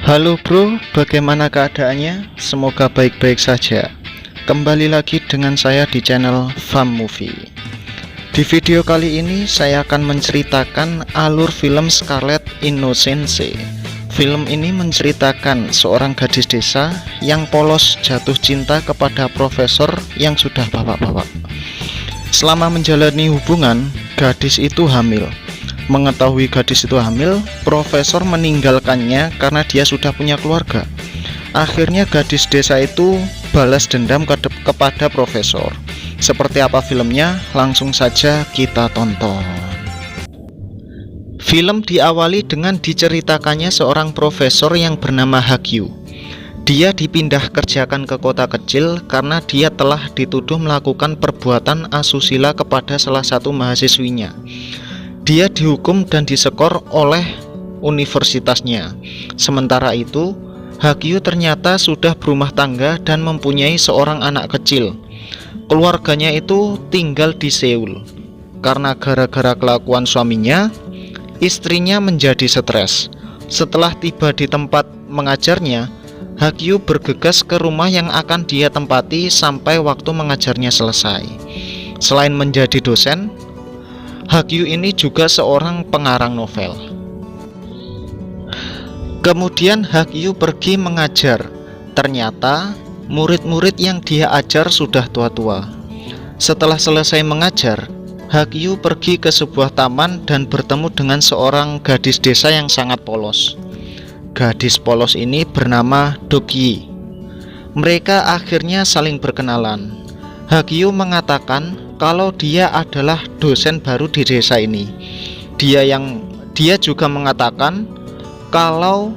Halo bro, bagaimana keadaannya? Semoga baik-baik saja. Kembali lagi dengan saya di channel Fam Movie. Di video kali ini saya akan menceritakan alur film Scarlet Innocence. Film ini menceritakan seorang gadis desa yang polos jatuh cinta kepada profesor yang sudah bapak-bapak. Selama menjalani hubungan, gadis itu hamil. Mengetahui gadis itu hamil, profesor meninggalkannya karena dia sudah punya keluarga. Akhirnya gadis desa itu balas dendam kepada profesor. Seperti apa filmnya? Langsung saja kita tonton. Film diawali dengan diceritakannya seorang profesor yang bernama Hagyu. Dia dipindah kerjakan ke kota kecil karena dia telah dituduh melakukan perbuatan asusila kepada salah satu mahasiswinya. Dia dihukum dan disekor oleh universitasnya. Sementara itu, Hagyu ternyata sudah berumah tangga dan mempunyai seorang anak kecil. Keluarganya itu tinggal di Seoul. Karena gara-gara kelakuan suaminya, istrinya menjadi stres. Setelah tiba di tempat mengajarnya, Hagyu bergegas ke rumah yang akan dia tempati sampai waktu mengajarnya selesai. Selain menjadi dosen, Hagyu ini juga seorang pengarang novel. Kemudian Hagyu pergi mengajar. Ternyata murid-murid yang dia ajar sudah tua-tua. Setelah selesai mengajar, Hagyu pergi ke sebuah taman dan bertemu dengan seorang gadis desa yang sangat polos. Gadis polos ini bernama Dokyi. Mereka akhirnya saling berkenalan. Hagyu mengatakan kalau dia adalah dosen baru di desa ini. Dia juga mengatakan kalau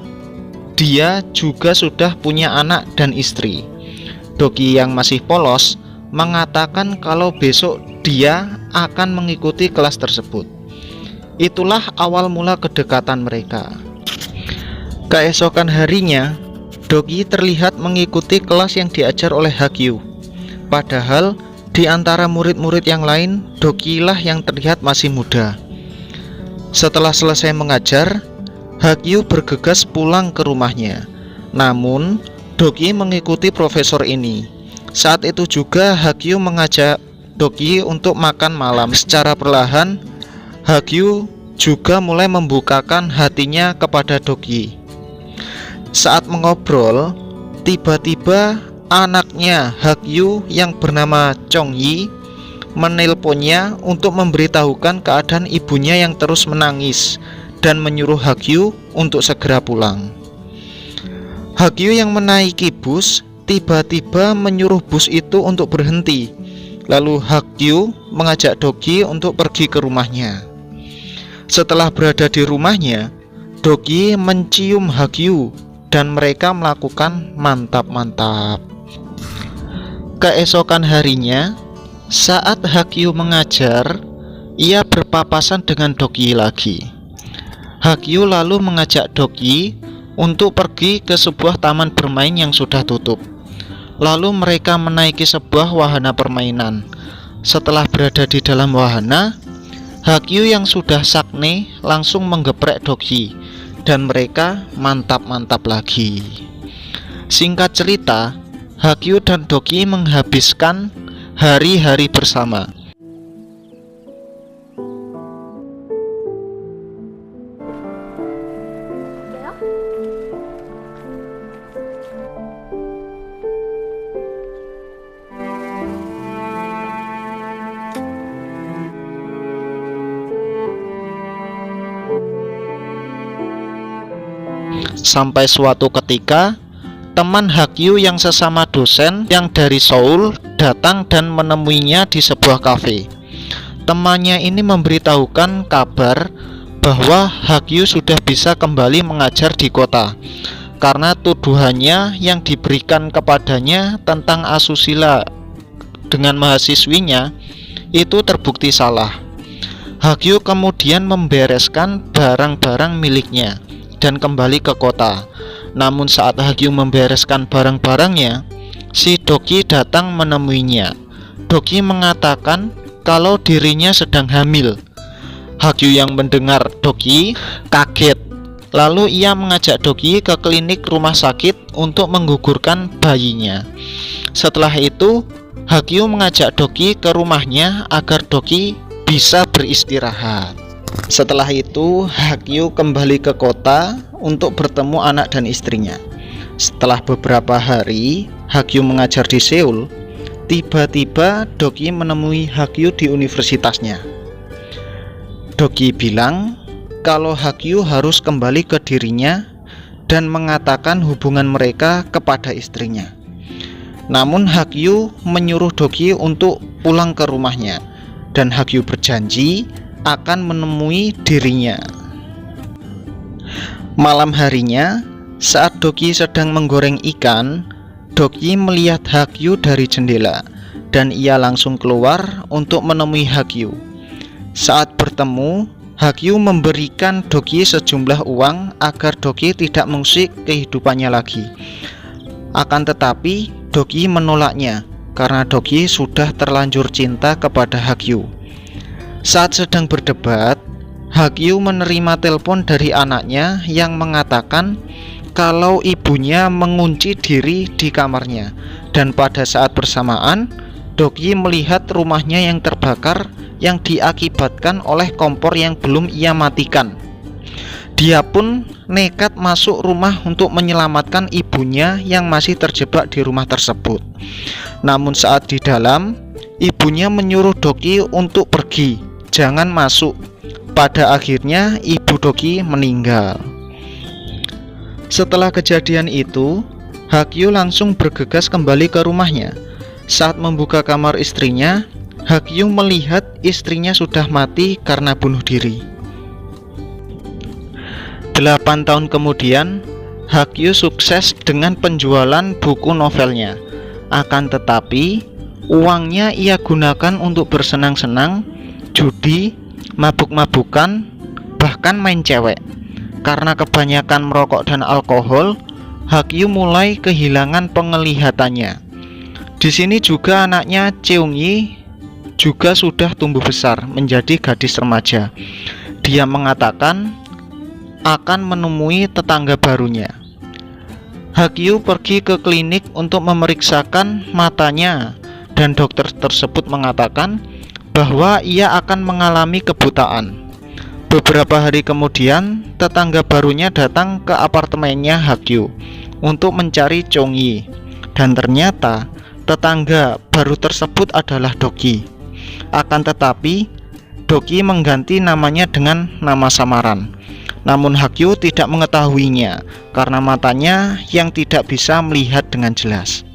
dia juga sudah punya anak dan istri. Dokyi yang masih polos mengatakan kalau besok dia akan mengikuti kelas tersebut. Itulah awal mula kedekatan mereka. Keesokan harinya, Dokyi terlihat mengikuti kelas yang diajar oleh Hagyu. Padahal di antara murid-murid yang lain, Dokyi lah yang terlihat masih muda. Setelah selesai mengajar, Hagyu bergegas pulang ke rumahnya. Namun, Dokyi mengikuti profesor ini. Saat itu juga Hagyu mengajak Dokyi untuk makan malam. Secara perlahan, Hagyu juga mulai membukakan hatinya kepada Dokyi. Saat mengobrol, tiba-tiba anaknya Hagyu yang bernama Chongyi menelponnya untuk memberitahukan keadaan ibunya yang terus menangis dan menyuruh Hagyu untuk segera pulang. Hagyu yang menaiki bus tiba-tiba menyuruh bus itu untuk berhenti. Lalu Hagyu mengajak Dokyi untuk pergi ke rumahnya. Setelah berada di rumahnya, Dokyi mencium Hagyu dan mereka melakukan mantap-mantap. Keesokan harinya, saat Hagyu mengajar, ia berpapasan dengan Dokyi lagi. Hagyu lalu mengajak Dokyi untuk pergi ke sebuah taman bermain yang sudah tutup. Lalu mereka menaiki sebuah wahana permainan. Setelah berada di dalam wahana, Hagyu yang sudah sakne langsung menggeprek Dokyi dan mereka mantap-mantap lagi. Singkat cerita, Hagyu dan Dokyi menghabiskan hari-hari bersama. Sampai suatu ketika, teman Hagyu yang sesama dosen yang dari Seoul datang dan menemuinya di sebuah kafe. Temannya ini memberitahukan kabar bahwa Hagyu sudah bisa kembali mengajar di kota karena tuduhannya yang diberikan kepadanya tentang asusila dengan mahasiswinya itu terbukti salah. Hagyu kemudian membereskan barang-barang miliknya dan kembali ke kota. Namun saat Hagyu membereskan barang-barangnya, si Dokyi datang menemuinya. Dokyi mengatakan kalau dirinya sedang hamil. Hagyu yang mendengar Dokyi kaget Lalu ia mengajak Dogi ke klinik rumah sakit untuk menggugurkan bayinya. Setelah itu, Hagyu mengajak Dogi ke rumahnya agar Dogi bisa beristirahat. Setelah itu, Hagyu kembali ke kota untuk bertemu anak dan istrinya. Setelah beberapa hari Hagyu mengajar di Seoul, tiba-tiba Dogi menemui Hagyu di universitasnya. Dogi bilang kalau Hagyu harus kembali ke dirinya dan mengatakan hubungan mereka kepada istrinya. Namun Hagyu menyuruh Dogi untuk pulang ke rumahnya, dan Hagyu berjanji akan menemui dirinya. Malam harinya, saat Dogi sedang menggoreng ikan, Dogi melihat Hagyu dari jendela, dan ia langsung keluar untuk menemui Hagyu. Saat bertemu, Hagyu memberikan Dogi sejumlah uang agar Dogi tidak mengusik kehidupannya lagi. Akan tetapi, Dogi menolaknya karena Dogi sudah terlanjur cinta kepada Hagyu. Saat sedang berdebat, Hagyu menerima telepon dari anaknya yang mengatakan kalau ibunya mengunci diri di kamarnya, dan pada saat bersamaan Dogi melihat rumahnya yang terbakar yang diakibatkan oleh kompor yang belum ia matikan. Dia pun nekat masuk rumah untuk menyelamatkan ibunya yang masih terjebak di rumah tersebut. Namun saat di dalam, ibunya menyuruh Dogi untuk pergi, jangan masuk. Pada akhirnya ibu Dogi meninggal. Setelah kejadian itu, Hagyu langsung bergegas kembali ke rumahnya. Saat membuka kamar istrinya, Hagyu melihat istrinya sudah mati karena bunuh diri. 8 tahun kemudian, Hagyu sukses dengan penjualan buku novelnya. Akan tetapi, uangnya ia gunakan untuk bersenang-senang, judi, mabuk-mabukan, bahkan main cewek. Karena kebanyakan merokok dan alkohol, Hagyu mulai kehilangan penglihatannya. Di sini juga anaknya Cheung-yi juga sudah tumbuh besar menjadi gadis remaja. Dia mengatakan akan menemui tetangga barunya. Hagyu pergi ke klinik untuk memeriksakan matanya, dan dokter tersebut mengatakan bahwa ia akan mengalami kebutaan. Beberapa hari kemudian, tetangga barunya datang ke apartemennya Hagyu untuk mencari Cheung-yi, dan ternyata tetangga baru tersebut adalah Dogi. Akan tetapi, Dogi mengganti namanya dengan nama samaran. Namun Hagyu tidak mengetahuinya karena matanya yang tidak bisa melihat dengan jelas.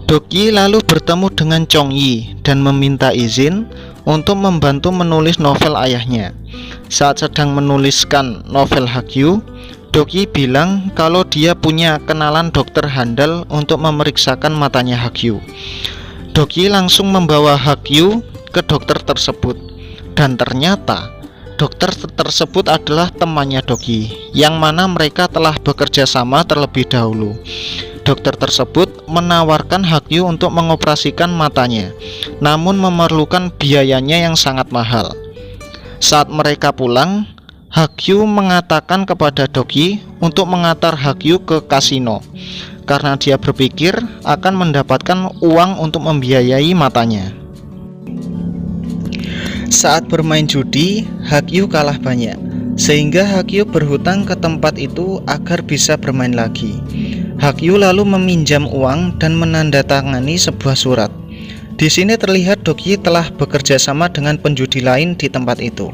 Dogi lalu bertemu dengan Cheung-yi dan meminta izin untuk membantu menulis novel ayahnya. Saat sedang menuliskan novel Hagyu, Dogi bilang kalau dia punya kenalan dokter handal untuk memeriksakan matanya Hagyu. Dogi langsung membawa Hagyu ke dokter tersebut, dan ternyata dokter tersebut adalah temannya Dogi, yang mana mereka telah bekerja sama terlebih dahulu. Dokter tersebut menawarkan Hagyu untuk mengoperasikan matanya, namun memerlukan biayanya yang sangat mahal. Saat mereka pulang, Hagyu mengatakan kepada Dogi untuk mengantar Hagyu ke kasino, karena dia berpikir akan mendapatkan uang untuk membiayai matanya. Saat bermain judi, Hagyu kalah banyak, sehingga Hagyu berhutang ke tempat itu agar bisa bermain lagi. Hagyu lalu meminjam uang dan menandatangani sebuah surat. Di sini terlihat Dogi telah bekerja sama dengan penjudi lain di tempat itu.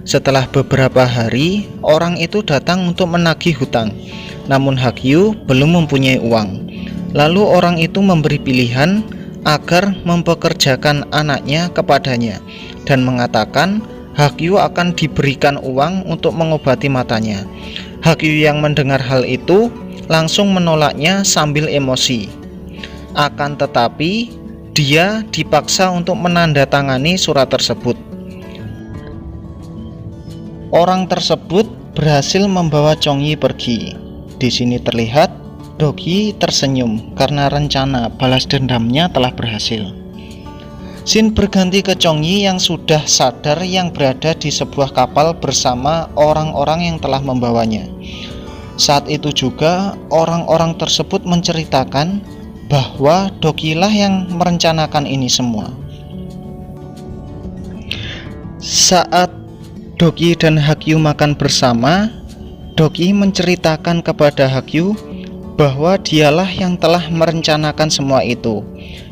Setelah beberapa hari, orang itu datang untuk menagih hutang, namun Hagyu belum mempunyai uang. Lalu orang itu memberi pilihan agar mempekerjakan anaknya kepadanya, dan mengatakan Hagyu akan diberikan uang untuk mengobati matanya. Hagyu yang mendengar hal itu langsung menolaknya sambil emosi. Akan tetapi, dia dipaksa untuk menandatangani surat tersebut. Orang tersebut berhasil membawa Cheung-yi pergi. Di sini terlihat Dogi tersenyum karena rencana balas dendamnya telah berhasil. Scene berganti ke Chongyi yang sudah sadar yang berada di sebuah kapal bersama orang-orang yang telah membawanya. Saat itu juga orang-orang tersebut menceritakan bahwa Doki lah yang merencanakan ini semua. Saat Doki dan Hagyu makan bersama, Doki menceritakan kepada Hagyu bahwa dialah yang telah merencanakan semua itu,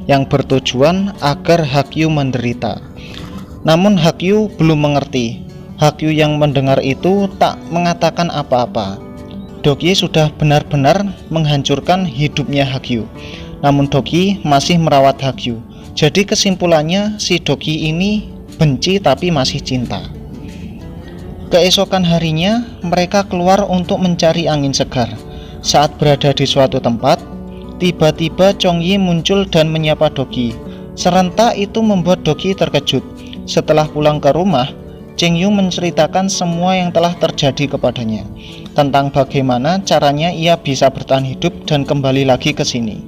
yang bertujuan agar Hagyu menderita. Namun Hagyu belum mengerti. Hagyu yang mendengar itu tak mengatakan apa-apa. Doki sudah benar-benar menghancurkan hidupnya Hagyu, namun Doki masih merawat Hagyu. Jadi kesimpulannya si Doki ini benci tapi masih cinta. Keesokan harinya mereka keluar untuk mencari angin segar. Saat berada di suatu tempat, tiba-tiba Chongyi muncul dan menyapa Doki. Serentak itu membuat Doki terkejut. Setelah pulang ke rumah, Chengyu menceritakan semua yang telah terjadi kepadanya, tentang bagaimana caranya ia bisa bertahan hidup dan kembali lagi ke sini.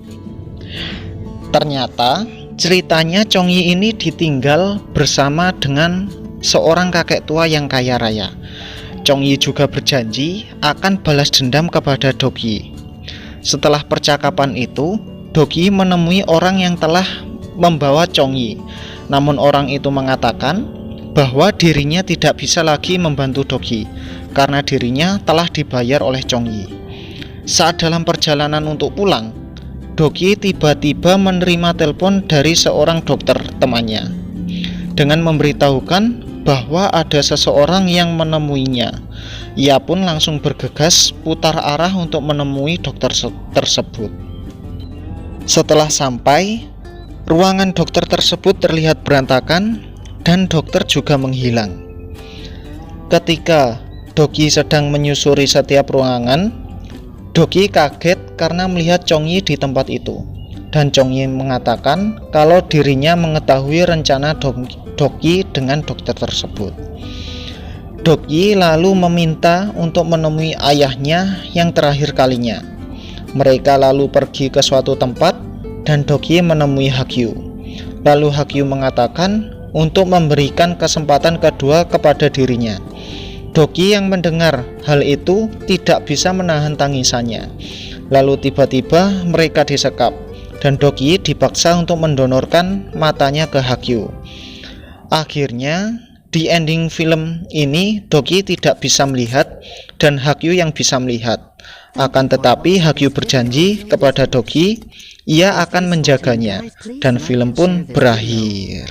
Ternyata ceritanya Chongyi ini ditinggal bersama dengan seorang kakek tua yang kaya raya. Chongyi juga berjanji akan balas dendam kepada Doki. Setelah percakapan itu, Doki menemui orang yang telah membawa Chongyi. Namun orang itu mengatakan bahwa dirinya tidak bisa lagi membantu Doki karena dirinya telah dibayar oleh Chongyi. Saat dalam perjalanan untuk pulang, Doki tiba-tiba menerima telepon dari seorang dokter temannya dengan memberitahukan bahwa ada seseorang yang menemuinya. Ia pun langsung bergegas putar arah untuk menemui dokter tersebut. Setelah sampai, ruangan dokter tersebut terlihat berantakan dan dokter juga menghilang. Ketika Doki sedang menyusuri setiap ruangan, Doki kaget karena melihat Chongyi di tempat itu. Dan Chongyi mengatakan kalau dirinya mengetahui rencana Doki dengan dokter tersebut. Doki lalu meminta untuk menemui ayahnya yang terakhir kalinya. Mereka lalu pergi ke suatu tempat dan Doki menemui Hagyu. Lalu Hagyu mengatakan untuk memberikan kesempatan kedua kepada dirinya. Doki yang mendengar hal itu tidak bisa menahan tangisannya. Lalu tiba-tiba mereka disekap dan Doki dipaksa untuk mendonorkan matanya ke Hagyu. Akhirnya di ending film ini Doki tidak bisa melihat dan Hagyu yang bisa melihat. Akan tetapi Hagyu berjanji kepada Doki ia akan menjaganya dan film pun berakhir.